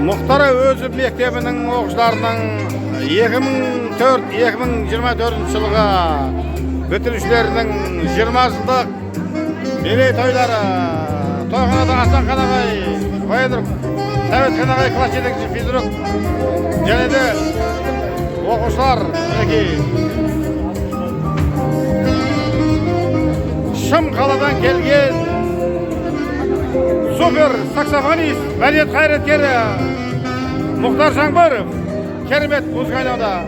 Мұхтар Әуезов мектебінің оқушыларының 2004-2024 жылғы бітірушілерінің 20 жылдық мерейтойлары тойханада Асан Қанағай, Байдырық, Сәбет Қанағай класс 7-ші физрук және де оқушылар мінекей Шым қаладан келген супер саксофонист, мәдениет қайраткері Мұхтар Жаңбыров керемет музыка ойнауда.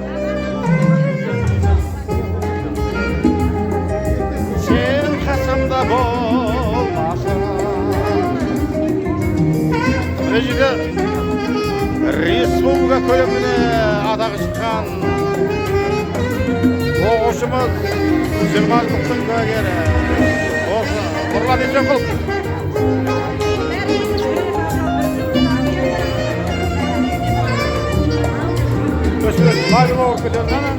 Сен қасымда болмасың. Мына жерде республика көлеміне атағы шыққан оқушымыз 20 жылдықтың куәгері осы Нұрлан Есенқұлов. Başka malum oldu canım.